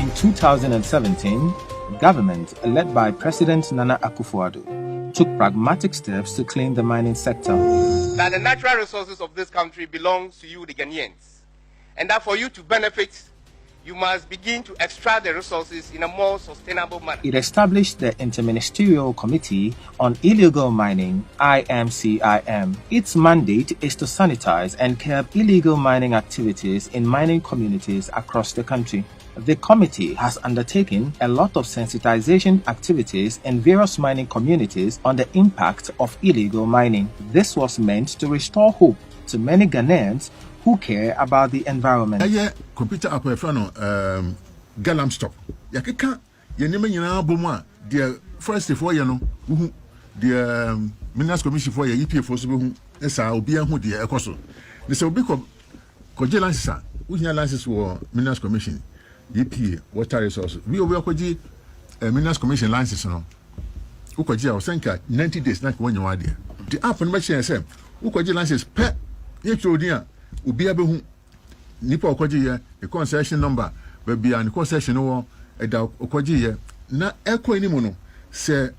In 2017, government, led by President Nana Akufo-Addo, took pragmatic steps to clean the mining sector. That the natural resources of this country belongs to you, the Ghanaians, and that for you to benefit, you must begin to extract the resources in a more sustainable manner. It established the Interministerial Committee on Illegal Mining, IMCIM. Its mandate is to sanitize and curb illegal mining activities in mining communities across the country. The committee has undertaken a lot of sensitization activities in various mining communities on the impact of illegal mining. This was meant to restore hope to many Ghanaians who care about the environment. Computer app Galamsey. Yakeka yenema nyina bomu the forest for ye no the Minerals Commission for ye EPF so behu esa obi ahu de ekoso. Ne se obi ko license a unya license for Minerals Commission EPA water resource. We obi akoji Minerals Commission license no. Ukoji a senka 90 days na ko nyawa de. The app no mention say ukoji license pe ye chodian obi abehu nipa okoji ye the concession number baby and concession no eda okoji ye na eko enimu no se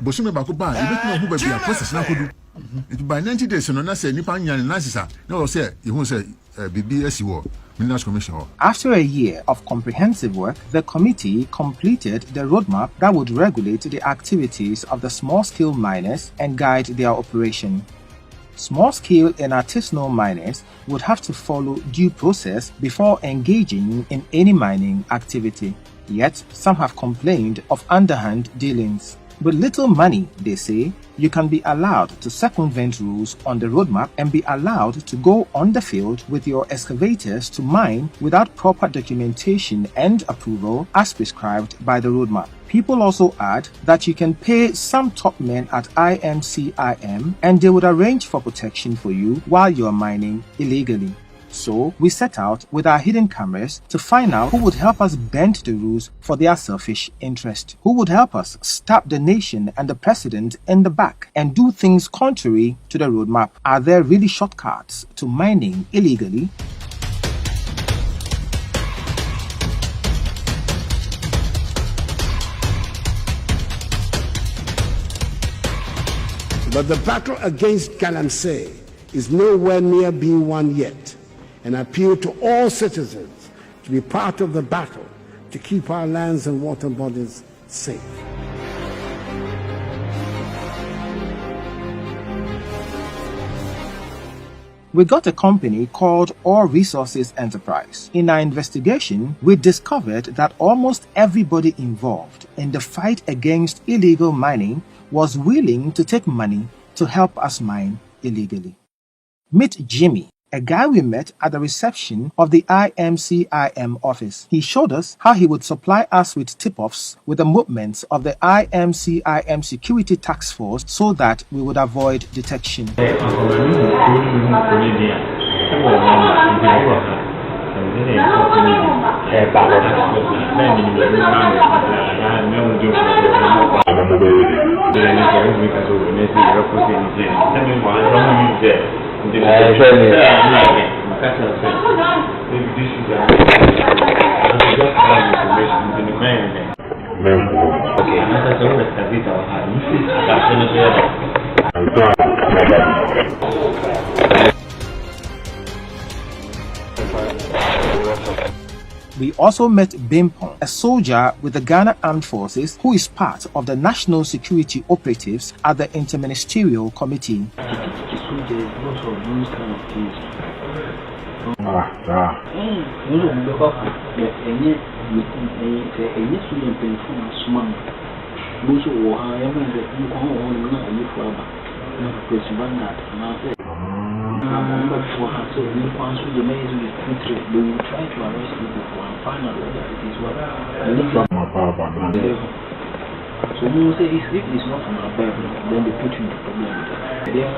bosume ba ko ba e betu hu baby process na kodu it by 90 days no na se nipa nya na sisa na o se e hu se bibi asiwo Minerals Commission. After a year of comprehensive work, the committee completed the roadmap that would regulate the activities of the small-scale miners and guide their operation. Small-scale and artisanal miners would have to follow due process before engaging in any mining activity. Yet, some have complained of underhand dealings. With little money, they say, you can be allowed to circumvent rules on the roadmap and be allowed to go on the field with your excavators to mine without proper documentation and approval as prescribed by the roadmap. People also add that you can pay some top men at IMCIM and they would arrange for protection for you while you are mining illegally. So, we set out with our hidden cameras to find out who would help us bend the rules for their selfish interest, who would help us stab the nation and the president in the back and do things contrary to the roadmap. Are there really shortcuts to mining illegally? But the battle against Galamsey is nowhere near being won yet, and I appeal to all citizens to be part of the battle to keep our lands and water bodies safe. We got a company called Ore Resources Enterprise. In our investigation, we discovered that almost everybody involved in the fight against illegal mining was willing to take money to help us mine illegally. Meet Jimmy, a guy we met at the reception of the IMCIM office. He showed us how he would supply us with tip-offs with the movements of the IMCIM security task force so that we would avoid detection. We also met Bimpon, a soldier with the Ghana Armed Forces who is part of the National Security Operatives at the Interministerial Committee. So you say if it's not from our Bible, then they put you in the problem with that. They are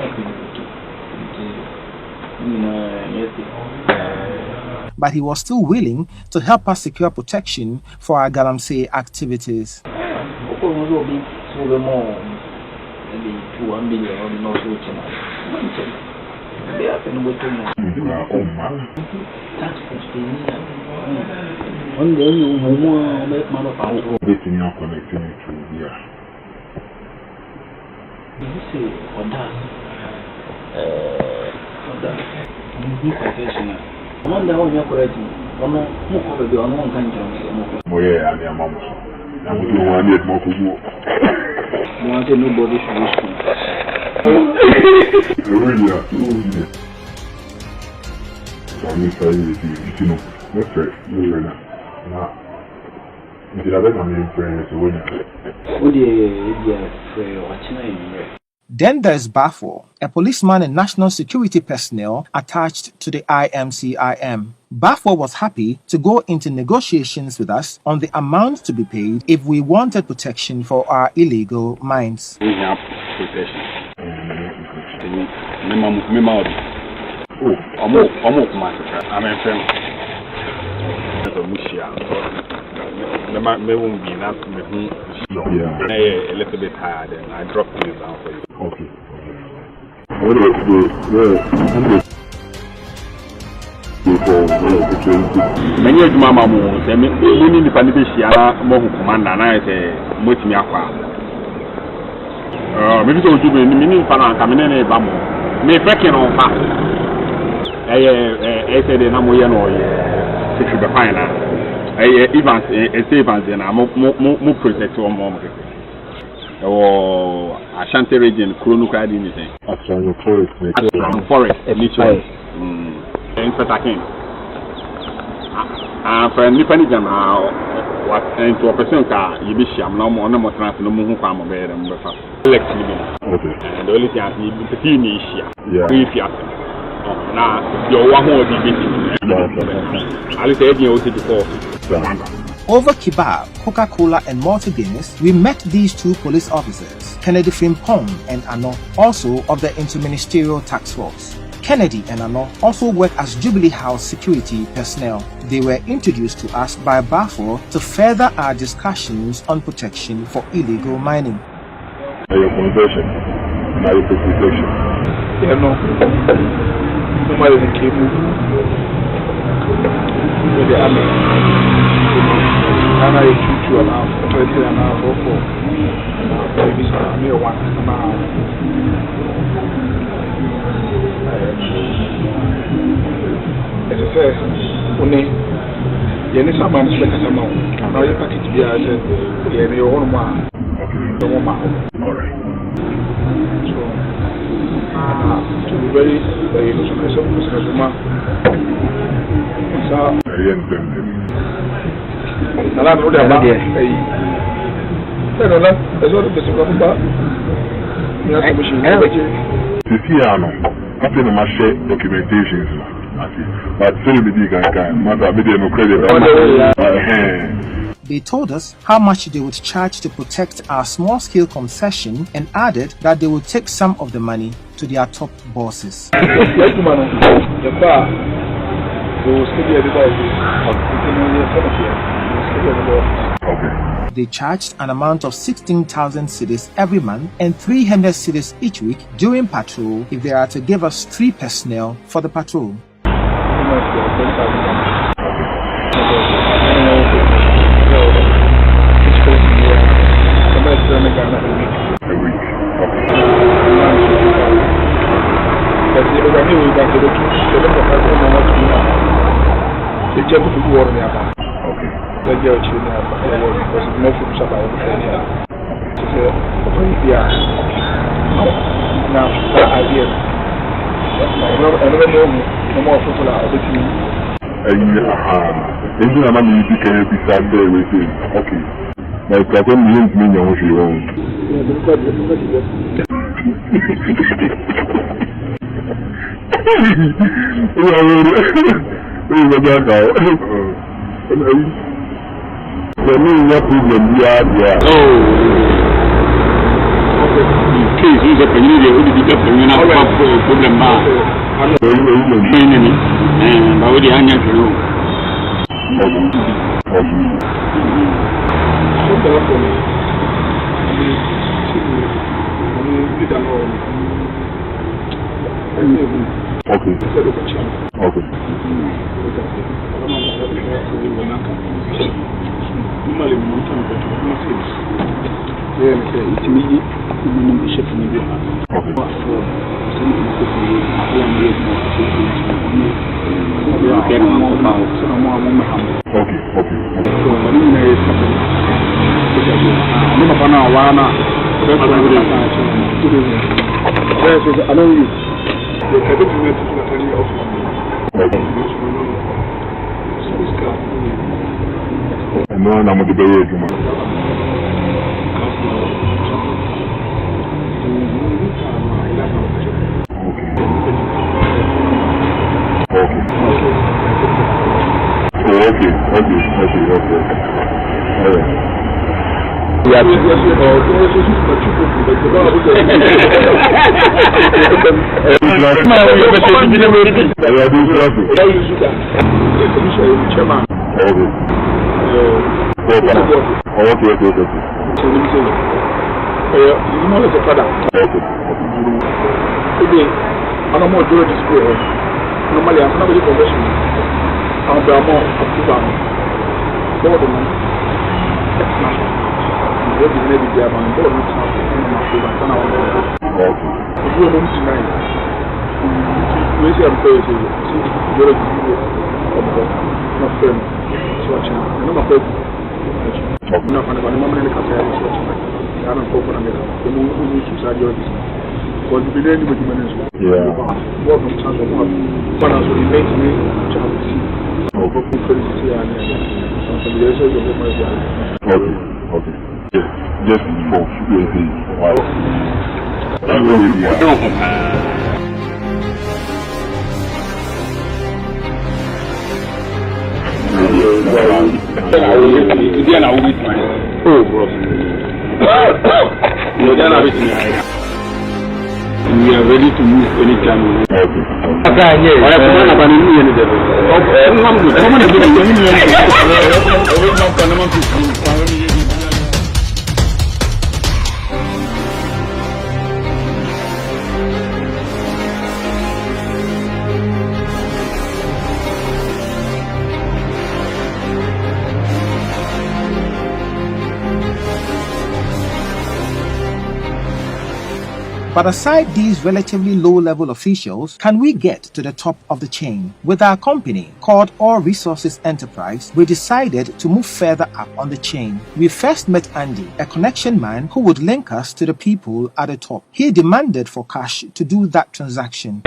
but he was still willing to help us secure protection for our Galamsey activities. One day you will make man of our own. This in your connecting to here. You say, or that? Confessional. One day when you're correcting, or no, more probably on one kind of. Oh, yeah, and your mom. I would do one yet more to you. Wanted nobody should wish to. Really, I'm saying, you know, what's right? Now, did I let my friends win? Would you watching it? Then there's Bafor, a policeman and national security personnel attached to the IMCIM. Bafor was happy to go into negotiations with us on the amount to be paid if we wanted protection for our illegal mines. We have protection. Oh, almost my I'm a friend. May won't be enough to me. A little bit tired and I dropped it down for you. Okay. Many of my mamma say, many the Panibisha, more commander, and I say, Motimiaqua. Maybe don't do any meaning for coming in a bamboo. May freaking on fast. I said, I'm going to be fine. Evans, Evans, and I'm more protected on more. Or Ashanti region, Kurunuka, anything. Forest, nature. In Patakin. For a Nippanigan, what into a person car, you be sham no more trans no more farm of bed and breakfast. And the only thing I need to see me is here. Now, your one more I'll say you also before. Over kebab, Coca-Cola and multi-Guinness, we met these two police officers, Kennedy Frimpong and Ano, also of the Interministerial Task Force. Kennedy and Ano also work as Jubilee House security personnel. They were introduced to us by Bafor to further our discussions on protection for illegal mining. Your confession, now your protection. Yeah, no. Nobody can keep you. With the army. And I shoot you around 20 and a half or 4. Maybe some near 1 mile. As I said, only Yenisa man is like a sample. Now you package the answer, your own one. The woman. All right. To be very, very innocent, I know that. They told us how much they would charge to protect our small-scale concession and added that they would take some of the money to their top bosses. They charged an amount of 16,000 cedis every month and 300 cedis each week during patrol if they are to give us 3 personnel for the patrol. Okay. Okay. No, I'm going to be able to. We are ready to move anytime. But aside these relatively low-level officials, can we get to the top of the chain? With our company, called All Resources Enterprise, we decided to move further up on the chain. We first met Andy, a connection man who would link us to the people at the top. He demanded for cash to do that transaction.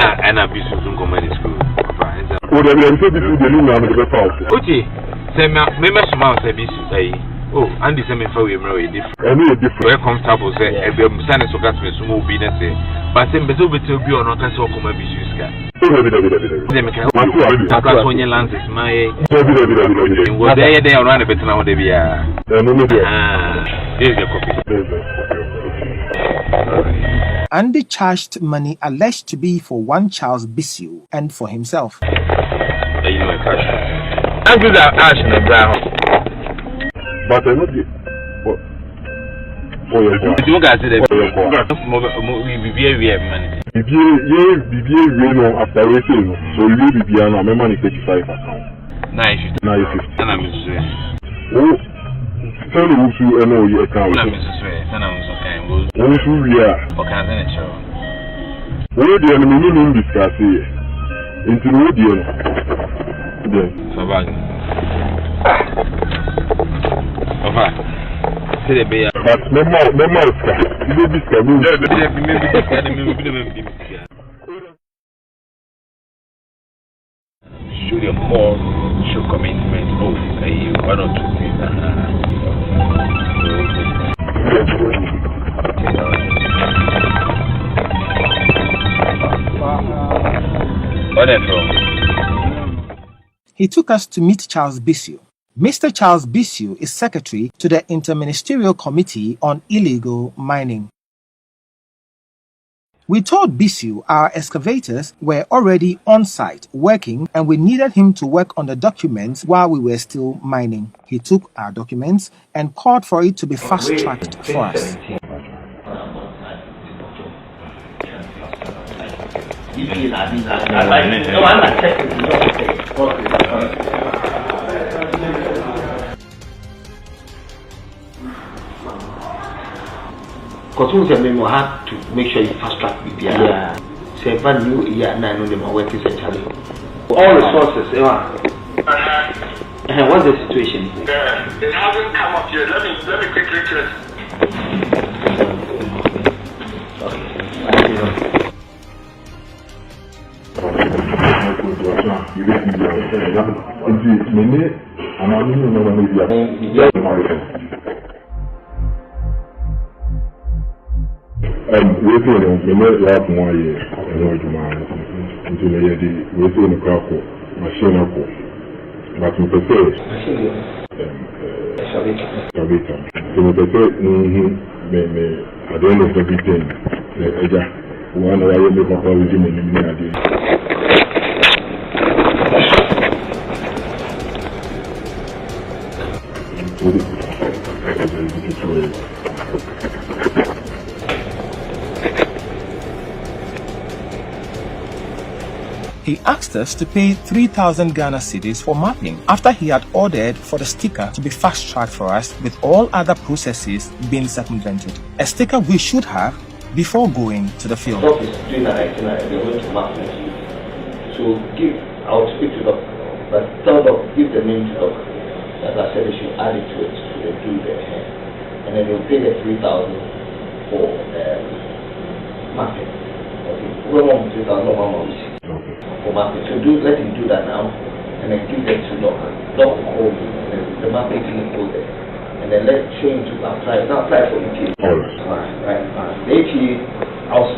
Oh, Andy said me for we very different. Very comfortable say e be msane so gas me sumo obi na say. But say bezo beto bi ono ka say okoma bi suska. Say me ka o ka so onye lances my. Wo dey dey ono na betina ho dey bia. Here's the copy. Andy charged money alleged to be for one Charles Bissell and for himself. You know cash. Andy that ash na bra. But I know the. Oh, yeah. You guys said that. We have money. BBA, no, after waiting, so you will be on my money 35 account. Nice. And I'm oh, tell me who you know your account. I'm and I'm so kind. Who we are. Okay, then it's show. What do you mean discuss here? Into the deal. Yes. So bad. But memo, show them more, show commitment. Oh, one or two things. He took us to meet Charles Bissell. Mr. Charles Bissell is secretary to the Interministerial Committee on Illegal Mining. We told Bissell our excavators were already on site working and we needed him to work on the documents while we were still mining. He took our documents and called for it to be fast-tracked for us. Because have to make sure you fast track BBI. Yeah. Say, but new year, 9 on them work is actually all resources. And what's the situation? It hasn't come up yet. Let me quickly check. Waiting on the last 1 year, and what you mind into the lady, waiting on the car for machine. But we prefer Savita. So we prefer at the end of everything, one hour you make up all the gym in the minute. He asked us to pay 3,000 Ghana cedis for mapping after he had ordered for the sticker to be fast-tracked for us with all other processes being circumvented. A sticker we should have before going to the field. So I'll speak to Doc, but tell Doc, give the name to Doc. As I said, they should add it to it, so they do the hair. And then they'll pay the 3,000 for mapping. Okay, we want 3,000 for mapping. So let him do that now, and then give them to Doc. Doc will call you, and then the mapping team will go there. And then let's show him to apply. Now apply for EPA. Right. The EPA, I'll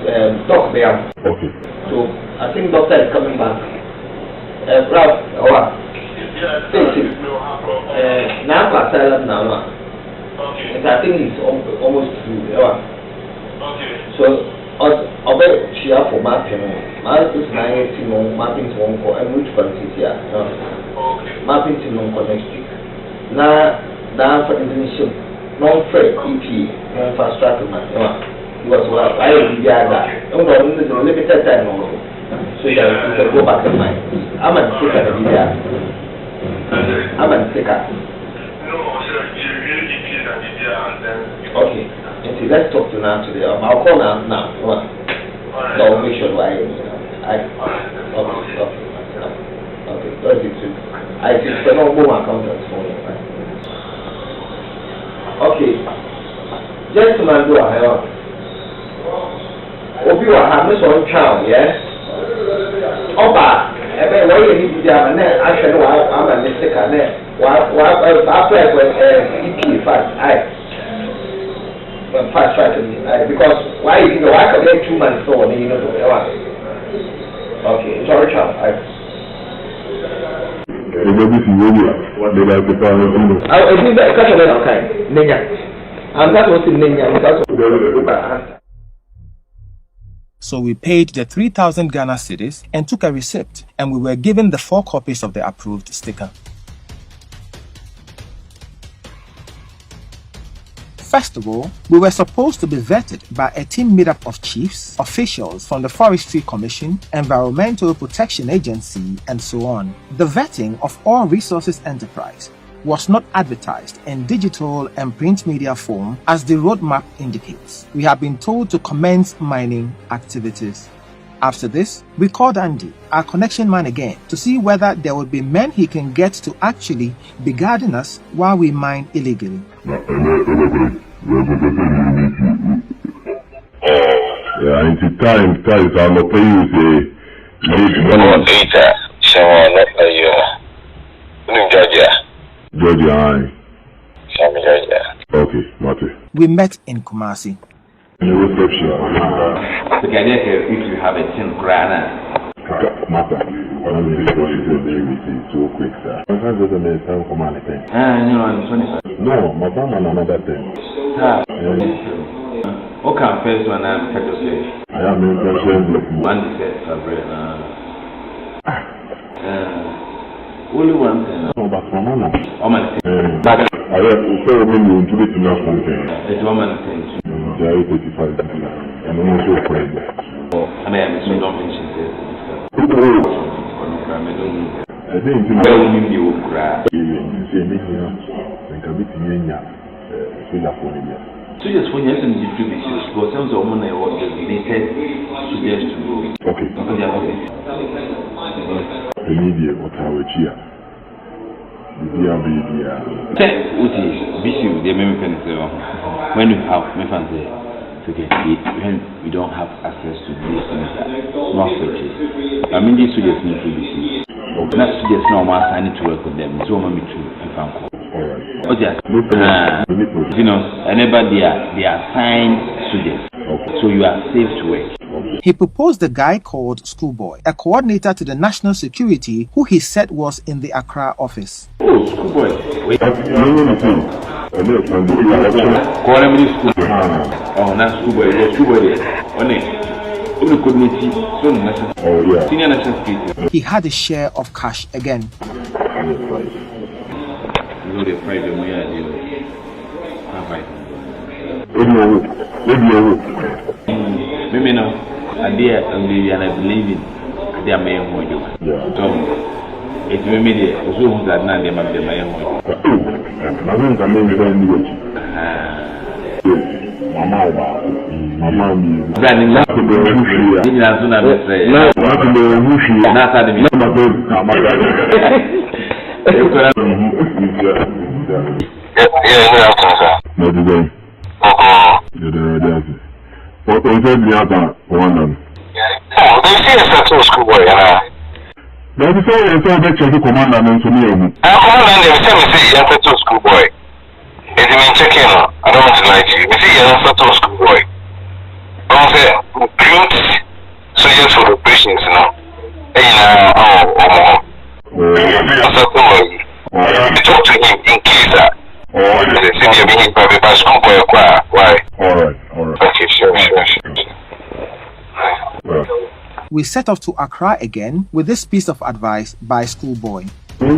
Doc there. Okay. So I think Doctor is coming back. Ralph, now asylum now. Okay. And I think it's almost through. Okay. So, I'll bet she have for mapping. Mapping is 9 mapping to one for and which country here. Okay. Mapping to non next week. Now for Indonesia, non-free EP, non-fast track man. Because I will be that. There's a limited time also. So you can go back and mind. I'm a sticker of the I'm a sticker. No, sir, you really EP and then. Okay. And see, let's talk to now today. I'll call now. So I'll make sure Okay. That's it too. I think the normal accountants for you. Okay. Gentlemen, do I have? Obi wa ha me so ntwa yes. Oba ebe wo ye ni bia ma na ahwe no wa ama ne sika na wa apply for EP fast fast track because why you know I can get 2 months so you know okay sorry child What did I prepare? I think that question is okay. Nenya. And that was in Nenya. That's So we paid the 3,000 Ghana cedis and took a receipt, and we were given the 4 copies of the approved sticker. First of all, we were supposed to be vetted by a team made up of chiefs, officials from the Forestry Commission, Environmental Protection Agency, and so on. The vetting of All Resources Enterprise was not advertised in digital and print media form as the roadmap indicates. We have been told to commence mining activities. After this, we called Andy, our connection man again, to see whether there would be men he can get to actually be guarding us while we mine illegally. In time, I'm going to pay you Georgia. Okay, Mate. We met in Kumasi. In the reception. If you have a tin grana. Matter. One of the is so quick, sir. My friend doesn't make time for money. No, my family and another thing. Okay, first one I'm I am in one set only one thing. No, but for Mama. But I have to me to be enough something. It's one man thing. There is 85 and I'm also afraid. I mean, so don't mention this. Suggest for yes and distributions, but some of the women I was designated suggest to go. Okay. The media or Tower Chia. When you have when we don't have access to these things, not searches. I mean, these suggest need to be seen. Not suggest no one signing to work with them. So, mommy, too, and found. Okay. You know, anybody they are signed students, so you are safe to work. He proposed a guy called Schoolboy, a coordinator to the national security who he said was in the Accra office. Oh, Schoolboy. Wait. Oh, not Schoolboy. Schoolboy. Senior national security. He had a share of cash again. The private money maybe no, I believe in their main module. So it's maybe so that now they might be my own. What was that? One of them. Oh, they see a settled schoolboy. That's the same as that you command and to me. I command them, say, you're settled schoolboy. It's been checking. I don't want to lie to you. You see, you're settled schoolboy. I'm saying, recruit soldiers for operations, you know. You talk to him in case that. Why? Alright. Okay, sure. We set off to Accra again with this piece of advice by Schoolboy. Okay,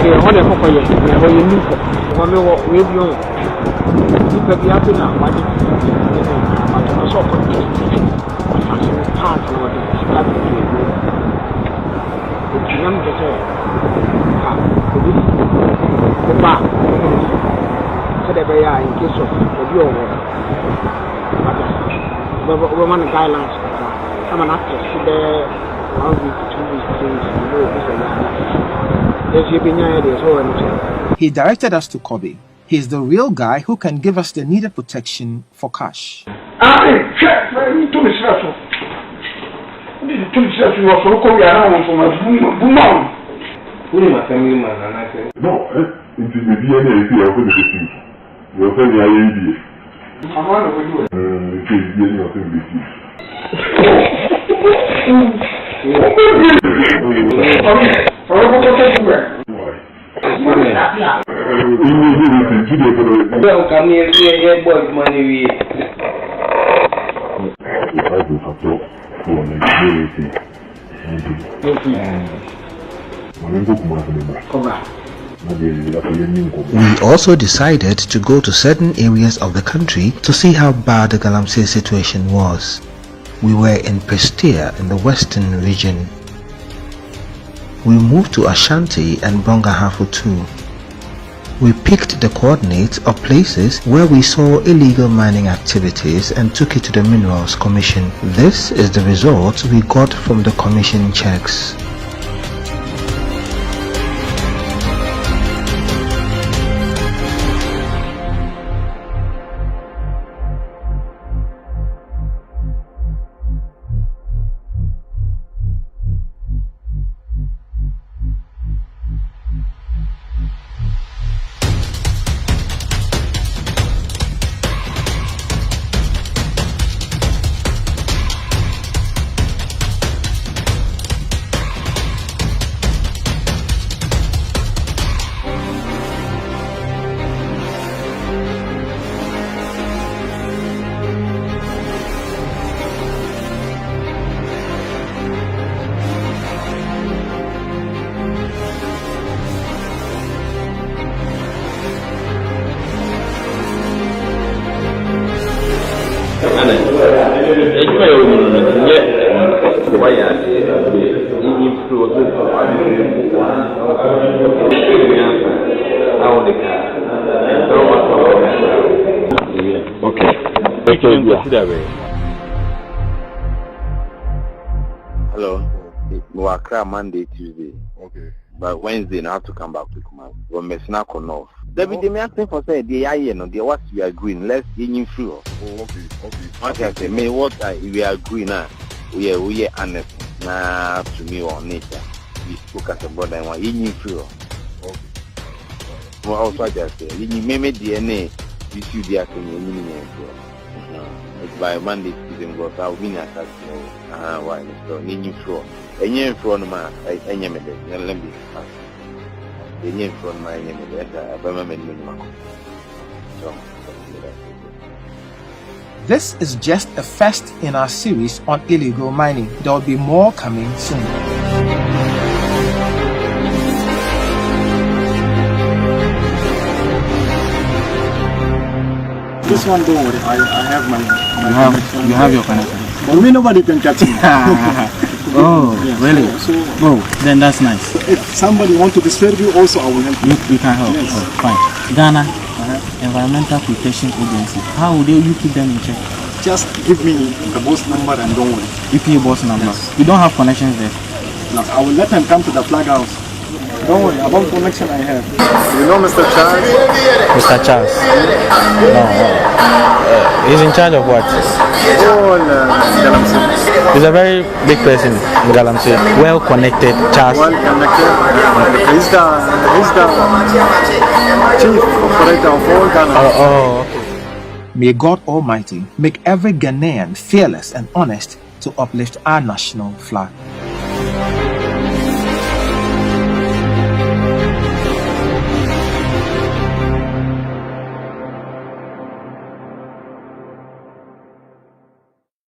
in case of the Roman guidelines, I'm an actress, 1 week, 2 weeks, He directed us to Kobe. He's the real guy who can give us the needed protection for cash. It is the DNA here of the disease. You'll send the IAD. I'm one of you. It is the DNA of the disease. We also decided to go to certain areas of the country to see how bad the Galamsey situation was. We were in Prestea in the western region. We moved to Ashanti and Brongahafu too. We picked the coordinates of places where we saw illegal mining activities and took it to the Minerals Commission. This is the result we got from the commission checks. Hello. We are clear Monday, Tuesday. Okay. But Wednesday, I have to come back to Kumasi. We're messing up on off. David, they may ask for say the what we are agreeing. Let's get through. Oh, okay. What I say, me what we are agreeing now. We are honest. Nah, to me on nature. We spoke as a brother and one in through. Okay. Well, also I just say, you may make DNA. You see the acting it's by Monday, Tuesday, because I'll be not that. Why? So, you through. And you from my enemy, and let me pass. You from my enemy, This is just a first in our series on illegal mining. There will be more coming soon. This one, don't worry. I have my you have your connection. But me, nobody can catch me. Oh, yeah, really? So, then that's nice. If somebody wants to disturb you, also I will help you. You can help. Yes. Oh, fine. Ghana Environmental Protection Agency. How would you keep them in check? Just give me the boss number and don't worry. EPA boss number. Yes. You don't have connections there. No, I will let them come to the flag house. Don't worry about connection I have. You know Mr. Charles? Mr. Charles? No. He's in charge of what? Galamsey. He's a very big person in Galamsey. Well connected, Charles. Well connected. He's the chief operator of all Ghana. Okay. May God Almighty make every Ghanaian fearless and honest to uplift our national flag.